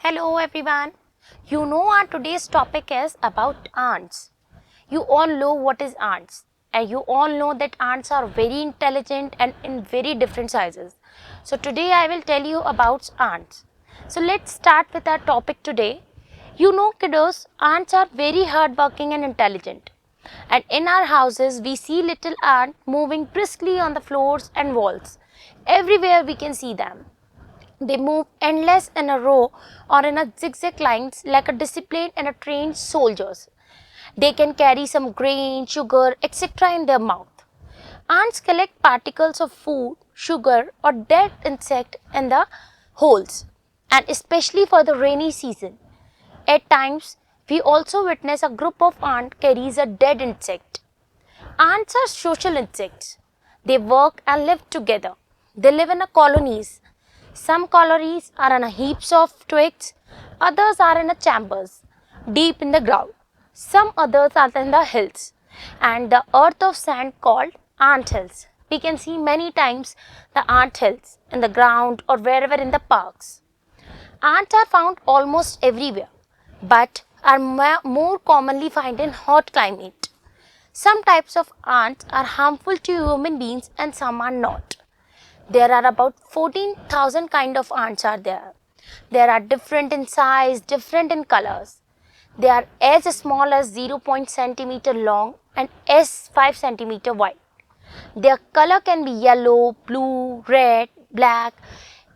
Hello everyone. You know our today's topic is about ants. You all know what is ants, and you all know that ants are very intelligent and in very different sizes. So today I will tell you about ants. So let's start with our topic today. You know kiddos, ants are very hardworking and intelligent. And in our houses we see little ants moving briskly on the floors and walls. Everywhere we can see them. They move endless in a row or in a zigzag lines like a disciplined and a trained soldiers. They can carry some grain, sugar, etc. in their mouth. Ants collect particles of food, sugar or dead insect in the holes, and especially for the rainy season. At times, we also witness a group of ants carries a dead insect. Ants are social insects. They work and live together. They live in a colonies. Some colonies are on a heaps of twigs, others are in a chambers deep in the ground. Some others are in the hills and the earth of sand called ant hills. We can see many times the ant hills in the ground or wherever in the parks. Ants are found almost everywhere, but are more commonly found in hot climate. Some types of ants are harmful to human beings and some are not. There are about 14,000 kind of ants are there. They are different in size, different in colors. They are as small as 0.centimeter long and as 5 centimeter wide. Their color can be yellow, blue, red, black,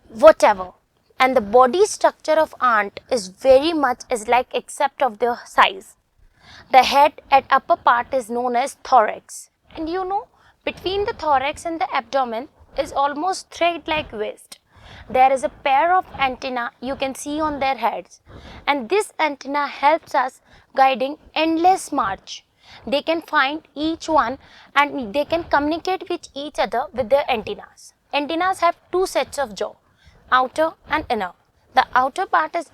whatever. And the body structure of ant is very much is like except of their size. The head at upper part is known as thorax. And you know, between the thorax and the abdomen is almost thread-like waist. There is a pair of antennae you can see on their heads, and this antenna helps us guiding endless march. They can find each one and they can communicate with each other with their antennas. Antennas have two sets of jaw, outer and inner. The outer part is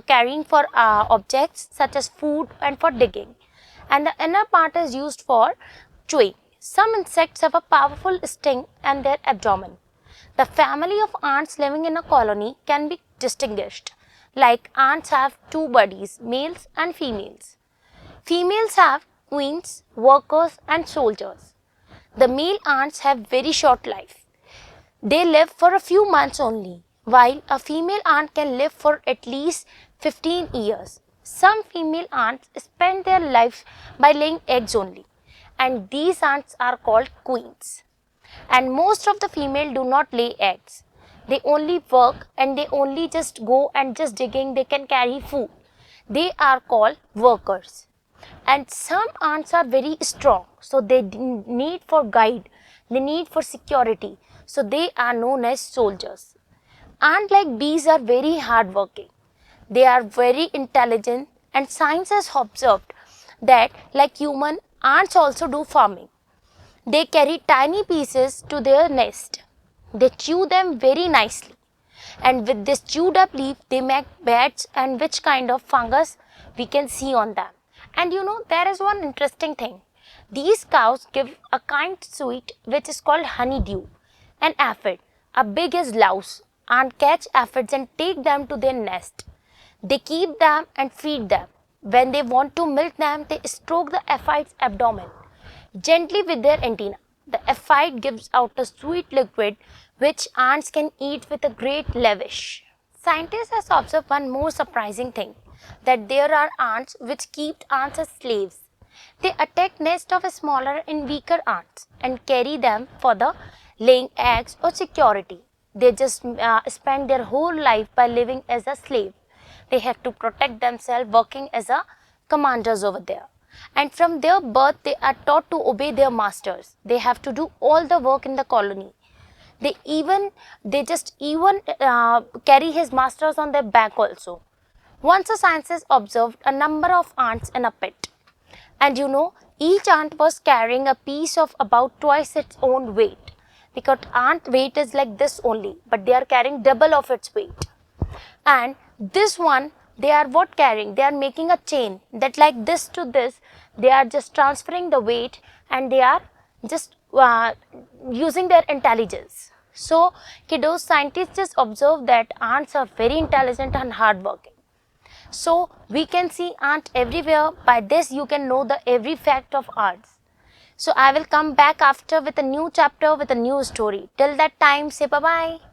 carrying for objects such as food and for digging, and the inner part is used for chewing. Some insects have a powerful sting in their abdomen. The family of ants living in a colony can be distinguished. Like ants have two bodies, males and females. Females have queens, workers and soldiers. The male ants have very short life. They live for a few months only, while a female ant can live for at least 15 years. Some female ants spend their life by laying eggs only, and these ants are called queens. And most of the female do not lay eggs. They only work and they only just go and just digging, they can carry food. They are called workers. And some ants are very strong, so they need for guide, they need for security, so they are known as soldiers. Ants like bees are very hardworking. They are very intelligent, and science has observed that like human, ants also do farming. They carry tiny pieces to their nest. They chew them very nicely, and with this chewed up leaf they make beds and which kind of fungus we can see on them. And you know, there is one interesting thing. These cows give a kind sweet which is called honeydew. An aphid, a big as louse, and catch aphids and take them to their nest. They keep them and feed them. When they want to milk them, they stroke the aphid's abdomen gently with their antenna. The aphid gives out a sweet liquid which ants can eat with a great relish. Scientists have observed one more surprising thing, that there are ants which keep ants as slaves. They attack nests of smaller and weaker ants and carry them for the laying eggs or security. They just spend their whole life by living as a slave. They have to protect themselves working as a commanders over there. And from their birth, they are taught to obey their masters. They have to do all the work in the colony. They just even carry his masters on their back also. Once a scientist observed a number of ants in a pit. And you know, each ant was carrying a piece of about twice its own weight. Because ant weight is like this only, but they are carrying double of its weight. And this one, they are what carrying? They are making a chain that like this to this, they are just transferring the weight and they are just using their intelligence. So, kiddos, scientists just observe that ants are very intelligent and hardworking. So we can see ant everywhere. By this you can know the every fact of ants. So I will come back after with a new chapter with a new story. Till that time, say bye bye.